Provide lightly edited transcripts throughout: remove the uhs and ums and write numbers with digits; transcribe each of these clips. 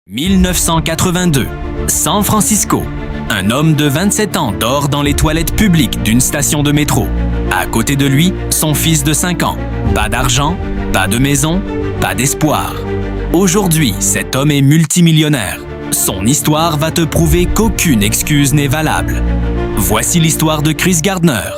1982, San Francisco. Un homme de 27 ans dort dans les toilettes publiques d'une station de métro. À côté de lui, son fils de 5 ans. Pas d'argent, pas de maison, pas d'espoir. Aujourd'hui, cet homme est multimillionnaire. Son histoire va te prouver qu'aucune excuse n'est valable. Voici l'histoire de Chris Gardner.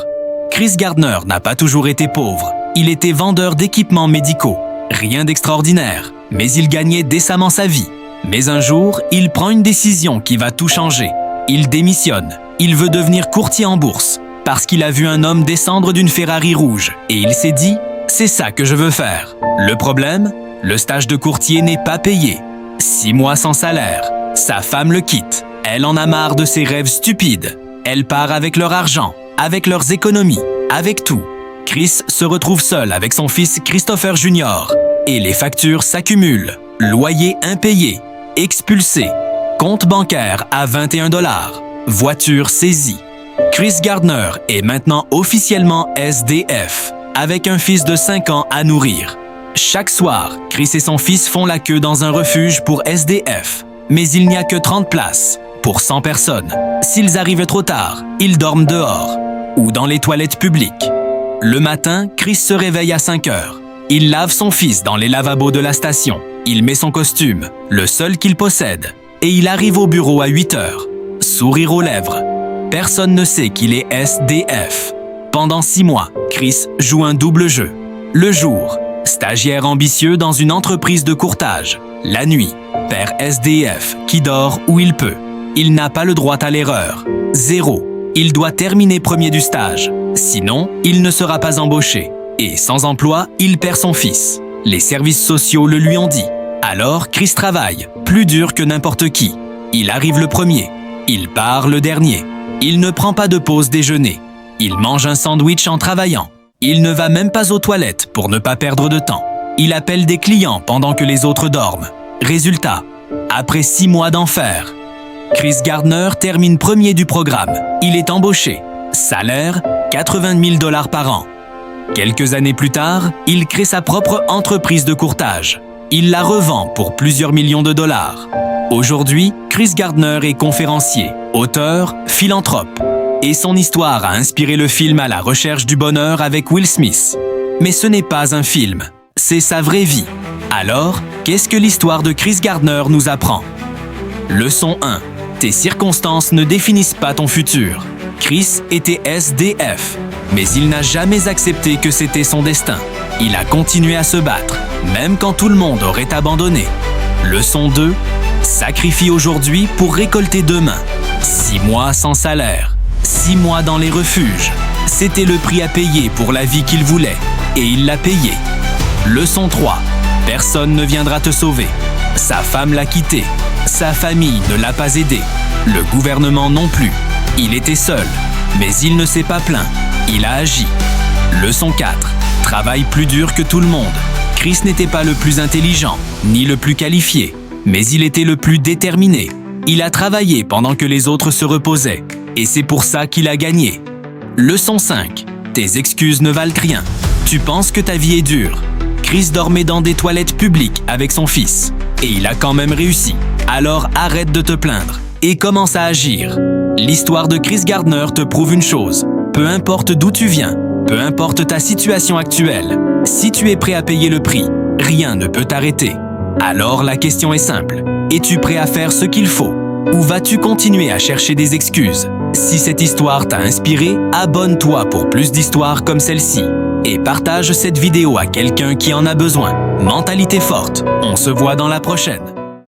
Chris Gardner n'a pas toujours été pauvre. Il était vendeur d'équipements médicaux. Rien d'extraordinaire, mais il gagnait décemment sa vie. Mais un jour, il prend une décision qui va tout changer. Il démissionne. Il veut devenir courtier en bourse parce qu'il a vu un homme descendre d'une Ferrari rouge et il s'est dit « c'est ça que je veux faire ». Le problème, le stage de courtier n'est pas payé. 6 mois sans salaire. Sa femme le quitte. Elle en a marre de ses rêves stupides. Elle part avec leur argent, avec leurs économies, avec tout. Chris se retrouve seul avec son fils Christopher Jr. Et les factures s'accumulent. Loyer impayé, expulsé, compte bancaire à 21 $, voiture saisie. Chris Gardner est maintenant officiellement SDF, avec un fils de 5 ans à nourrir. Chaque soir, Chris et son fils font la queue dans un refuge pour SDF. Mais il n'y a que 30 places pour 100 personnes. S'ils arrivent trop tard, ils dorment dehors ou dans les toilettes publiques. Le matin, Chris se réveille à 5 heures. Il lave son fils dans les lavabos de la station. Il met son costume, le seul qu'il possède, et il arrive au bureau à 8 heures. Sourire aux lèvres. Personne ne sait qu'il est SDF. Pendant 6 mois, Chris joue un double jeu. Le jour, stagiaire ambitieux dans une entreprise de courtage. La nuit, père SDF qui dort où il peut. Il n'a pas le droit à l'erreur. 0. Il doit terminer premier du stage. Sinon, il ne sera pas embauché. Et sans emploi, il perd son fils. Les services sociaux le lui ont dit. Alors, Chris travaille, plus dur que n'importe qui. Il arrive le premier. Il part le dernier. Il ne prend pas de pause déjeuner. Il mange un sandwich en travaillant. Il ne va même pas aux toilettes pour ne pas perdre de temps. Il appelle des clients pendant que les autres dorment. Résultat, après 6 mois d'enfer, Chris Gardner termine premier du programme. Il est embauché. Salaire, 80 000 $ par an. Quelques années plus tard, il crée sa propre entreprise de courtage. Il la revend pour plusieurs millions de dollars. Aujourd'hui, Chris Gardner est conférencier, auteur, philanthrope. Et son histoire a inspiré le film À la recherche du bonheur avec Will Smith. Mais ce n'est pas un film, c'est sa vraie vie. Alors, qu'est-ce que l'histoire de Chris Gardner nous apprend? Leçon 1. Tes circonstances ne définissent pas ton futur. Chris était SDF, mais il n'a jamais accepté que c'était son destin. Il a continué à se battre, même quand tout le monde aurait abandonné. Leçon 2. Sacrifie aujourd'hui pour récolter demain. 6 mois sans salaire, 6 mois dans les refuges. C'était le prix à payer pour la vie qu'il voulait, et il l'a payé. Leçon 3. Personne ne viendra te sauver. Sa femme l'a quitté. Sa famille ne l'a pas aidé. Le gouvernement non plus. Il était seul, mais il ne s'est pas plaint. Il a agi. Leçon 4. Travaille plus dur que tout le monde. Chris n'était pas le plus intelligent, ni le plus qualifié, mais il était le plus déterminé. Il a travaillé pendant que les autres se reposaient, et c'est pour ça qu'il a gagné. Leçon 5. Tes excuses ne valent rien. Tu penses que ta vie est dure. Chris dormait dans des toilettes publiques avec son fils, et il a quand même réussi. Alors arrête de te plaindre et commence à agir. L'histoire de Chris Gardner te prouve une chose. Peu importe d'où tu viens, peu importe ta situation actuelle, si tu es prêt à payer le prix, rien ne peut t'arrêter. Alors la question est simple. Es-tu prêt à faire ce qu'il faut? Ou vas-tu continuer à chercher des excuses? Si cette histoire t'a inspiré, abonne-toi pour plus d'histoires comme celle-ci. Et partage cette vidéo à quelqu'un qui en a besoin. Mentalité forte, on se voit dans la prochaine.